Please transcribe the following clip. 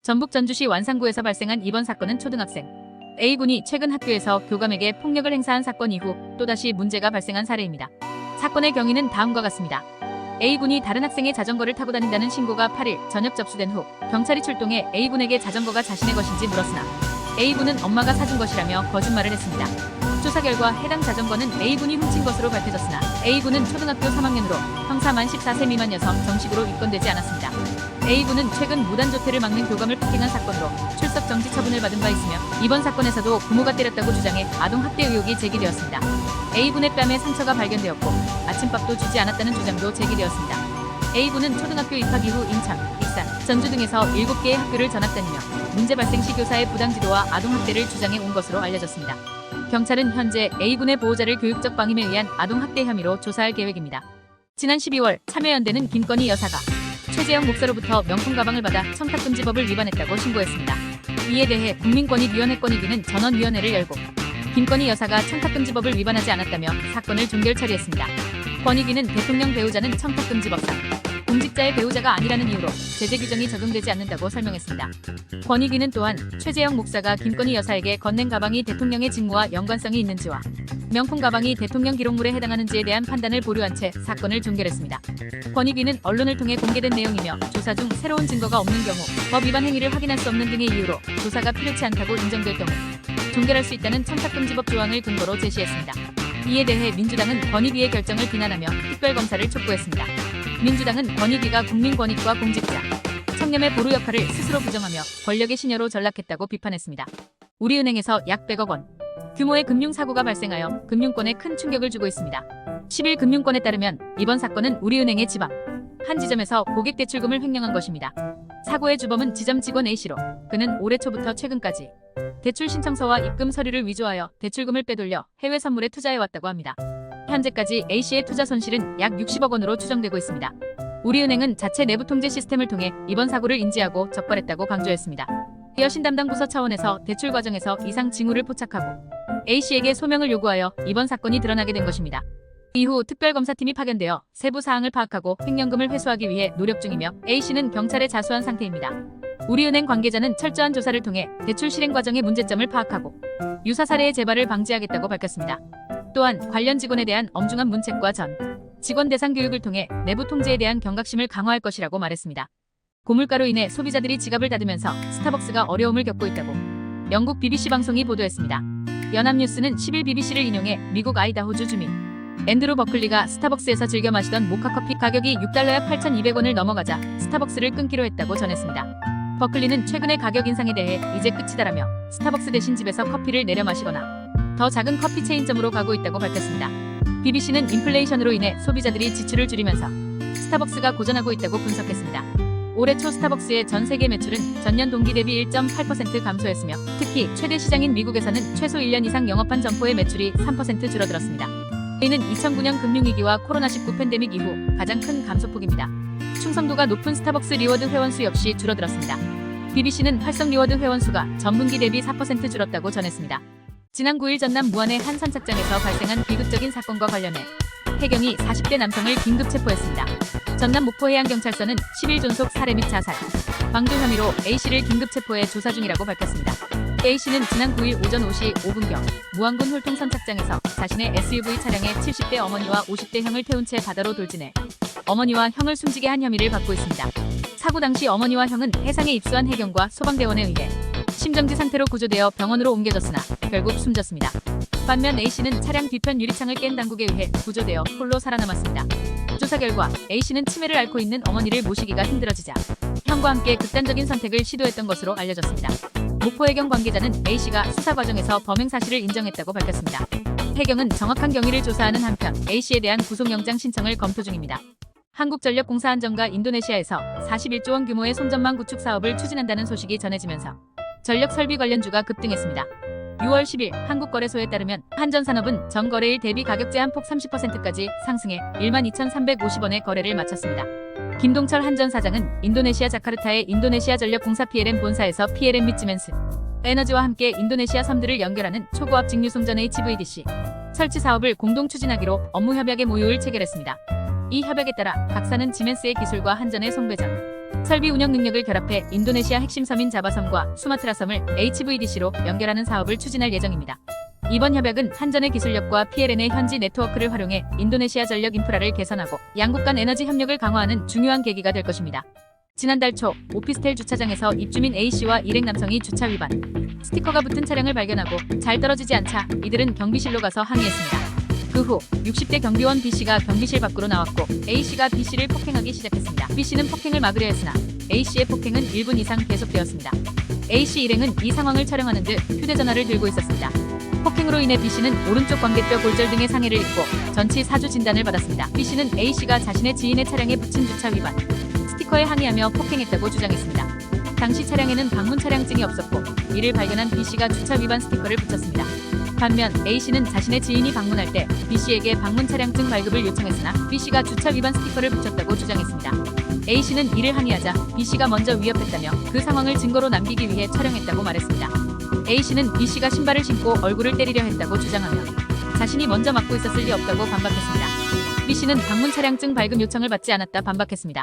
전북 전주시 완산구에서 발생한 이번 사건은 초등학생 A군이 최근 학교에서 교감에게 폭력을 행사한 사건 이후 또다시 문제가 발생한 사례입니다. 사건의 경위는 다음과 같습니다. A군이 다른 학생의 자전거를 타고 다닌다는 신고가 8일 저녁 접수된 후 경찰이 출동해 A군에게 자전거가 자신의 것인지 물었으나 A군은 엄마가 사준 것이라며 거짓말을 했습니다. 조사 결과 해당 자전거는 A군이 훔친 것으로 밝혀졌으나 A군은 초등학교 3학년으로 형사 만 14세 미만 여성 정식으로 입건되지 않았습니다. A군은 최근 무단조퇴를 막는 교감을 폭행한 사건으로 출석 정지 처분을 받은 바 있으며 이번 사건에서도 부모가 때렸다고 주장해 아동학대 의혹이 제기되었습니다. A군의 뺨에 상처가 발견되었고 아침밥도 주지 않았다는 주장도 제기되었습니다. A군은 초등학교 입학 이후 인천, 익산, 전주 등에서 7개의 학교를 전학다니며 문제 발생 시 교사의 부당지도와 아동학대를 주장해 온 것으로 알려졌습니다. 경찰은 현재 A군의 보호자를 교육적 방임에 의한 아동학대 혐의로 조사할 계획입니다. 지난 12월 참여연대는 김건희 여사가 최재형 목사로부터 명품 가방을 받아 청탁금지법을 위반했다고 신고했습니다. 이에 대해 국민권익위원회 권익위는 전원위원회를 열고 김건희 여사가 청탁금지법을 위반하지 않았다며 사건을 종결 처리했습니다. 권익위는 대통령 배우자는 청탁금지법상 공직자의 배우자가 아니라는 이유로 제재 규정이 적용되지 않는다고 설명했습니다. 권익위는 또한 최재형 목사가 김건희 여사에게 건넨 가방이 대통령의 직무와 연관성이 있는지와 명품 가방이 대통령 기록물에 해당하는지에 대한 판단을 보류한 채 사건을 종결했습니다. 권익위는 언론을 통해 공개된 내용이며 조사 중 새로운 증거가 없는 경우 법 위반 행위를 확인할 수 없는 등의 이유로 조사가 필요치 않다고 인정될 경우 종결할 수 있다는 청탁금지법 조항을 근거로 제시했습니다. 이에 대해 민주당은 권익위의 결정을 비난하며 특별검사를 촉구했습니다. 민주당은 권익위가 국민권익과 공직자, 청렴의 보루 역할을 스스로 부정하며 권력의 시녀로 전락했다고 비판했습니다. 우리은행에서 약 100억 원 규모의 금융사고가 발생하여 금융권에 큰 충격을 주고 있습니다. 10일 금융권에 따르면 이번 사건은 우리은행의 지방 한 지점에서 고객 대출금을 횡령한 것입니다. 사고의 주범은 지점 직원 A씨로 그는 올해 초부터 최근까지 대출 신청서와 입금 서류를 위조하여 대출금을 빼돌려 해외 선물에 투자해왔다고 합니다. 현재까지 A씨의 투자 손실은 약 60억 원으로 추정되고 있습니다. 우리은행은 자체 내부 통제 시스템을 통해 이번 사고를 인지하고 적발했다고 강조했습니다. 이어 신담당 부서 차원에서 대출 과정에서 이상 징후를 포착하고 A씨에게 소명을 요구하여 이번 사건이 드러나게 된 것입니다. 이후 특별검사팀이 파견되어 세부 사항을 파악하고 횡령금을 회수하기 위해 노력 중이며 A씨는 경찰에 자수한 상태입니다. 우리은행 관계자는 철저한 조사를 통해 대출 실행 과정의 문제점을 파악하고 유사 사례의 재발을 방지하겠다고 밝혔습니다. 또한 관련 직원에 대한 엄중한 문책과 전 직원 대상 교육을 통해 내부 통제에 대한 경각심을 강화할 것이라고 말했습니다. 고물가로 인해 소비자들이 지갑을 닫으면서 스타벅스가 어려움을 겪고 있다고 영국 BBC 방송이 보도했습니다. 연합뉴스는 10일 BBC를 인용해 미국 아이다호주 주민 앤드루 버클리가 스타벅스에서 즐겨 마시던 모카커피 가격이 $6약 8,200원을 넘어가자 스타벅스를 끊기로 했다고 전했습니다. 버클리는 최근의 가격 인상에 대해 이제 끝이다라며 스타벅스 대신 집에서 커피를 내려 마시거나 더 작은 커피 체인점으로 가고 있다고 밝혔습니다. BBC는 인플레이션으로 인해 소비자들이 지출을 줄이면서 스타벅스가 고전하고 있다고 분석했습니다. 올해 초 스타벅스의 전 세계 매출은 전년 동기 대비 1.8% 감소했으며 특히 최대 시장인 미국에서는 최소 1년 이상 영업한 점포의 매출이 3% 줄어들었습니다. 이는 2009년 금융위기와 코로나19 팬데믹 이후 가장 큰 감소폭입니다. 충성도가 높은 스타벅스 리워드 회원수 역시 줄어들었습니다. BBC는 활성 리워드 회원수가 전분기 대비 4% 줄었다고 전했습니다. 지난 9일 전남 무안의 한 선착장에서 발생한 비극적인 사건과 관련해 해경이 40대 남성을 긴급 체포했습니다. 전남 목포해양경찰서는 10일 존속 살해 및 자살, 방조 혐의로 A씨를 긴급 체포해 조사 중이라고 밝혔습니다. A씨는 지난 9일 오전 5시 5분경 무안군 홀통 선착장에서 자신의 SUV 차량에 70대 어머니와 50대 형을 태운 채 바다로 돌진해 어머니와 형을 숨지게 한 혐의를 받고 있습니다. 사고 당시 어머니와 형은 해상에 입수한 해경과 소방대원에 의해 심정지 상태로 구조되어 병원으로 옮겨졌으나 결국 숨졌습니다. 반면 A씨는 차량 뒤편 유리창을 깬 당국에 의해 구조되어 홀로 살아남았습니다. 조사 결과 A씨는 치매를 앓고 있는 어머니를 모시기가 힘들어지자 형과 함께 극단적인 선택을 시도했던 것으로 알려졌습니다. 목포해경 관계자는 A씨가 수사 과정에서 범행 사실을 인정했다고 밝혔습니다. 해경은 정확한 경위를 조사하는 한편 A씨에 대한 구속영장 신청을 검토 중입니다. 한국전력공사 한전과 인도네시아에서 41조 원 규모의 손전망 구축 사업을 추진한다는 소식이 전해지면서 전력 설비 관련주가 급등했습니다. 6월 10일 한국거래소에 따르면 한전산업은 전 거래일 대비 가격 제한 폭 30%까지 상승해 12,350원에 거래를 마쳤습니다. 김동철 한전 사장은 인도네시아 자카르타의 인도네시아 전력공사 PLM 본사에서 PLM 및 지멘스 에너지와 함께 인도네시아 섬들을 연결하는 초고압 직류송전 HVDC 설치 사업을 공동 추진하기로 업무 협약의 모의를 체결했습니다. 이 협약에 따라 각사는 지멘스의 기술과 한전의 송배전, 설비 운영 능력을 결합해 인도네시아 핵심 섬인 자바섬과 수마트라 섬을 HVDC로 연결하는 사업을 추진할 예정입니다. 이번 협약은 한전의 기술력과 PLN의 현지 네트워크를 활용해 인도네시아 전력 인프라를 개선하고 양국 간 에너지 협력을 강화하는 중요한 계기가 될 것입니다. 지난달 초 오피스텔 주차장에서 입주민 A씨와 일행 남성이 주차 위반 스티커가 붙은 차량을 발견하고 잘 떨어지지 않자 이들은 경비실로 가서 항의했습니다. 그 후 60대 경비원 B씨가 경비실 밖으로 나왔고 A씨가 B씨를 폭행하기 시작했습니다. B씨는 폭행을 막으려 했으나 A씨의 폭행은 1분 이상 계속되었습니다. A씨 일행은 이 상황을 촬영하는 듯 휴대전화를 들고 있었습니다. 폭행으로 인해 B씨는 오른쪽 광대뼈 골절 등의 상해를 입고 전치 4주 진단을 받았습니다. B씨는 A씨가 자신의 지인의 차량에 붙인 주차 위반 스티커에 항의하며 폭행했다고 주장했습니다. 당시 차량에는 방문 차량증이 없었고 이를 발견한 B씨가 주차 위반 스티커를 붙였습니다. 반면 A씨는 자신의 지인이 방문할 때 B씨에게 방문 차량증 발급을 요청했으나 B씨가 주차 위반 스티커를 붙였다고 주장했습니다. A씨는 이를 항의하자 B씨가 먼저 위협했다며 그 상황을 증거로 남기기 위해 촬영했다고 말했습니다. A씨는 B씨가 신발을 신고 얼굴을 때리려 했다고 주장하며 자신이 먼저 막고 있었을 리 없다고 반박했습니다. B씨는 방문 차량증 발급 요청을 받지 않았다 반박했습니다.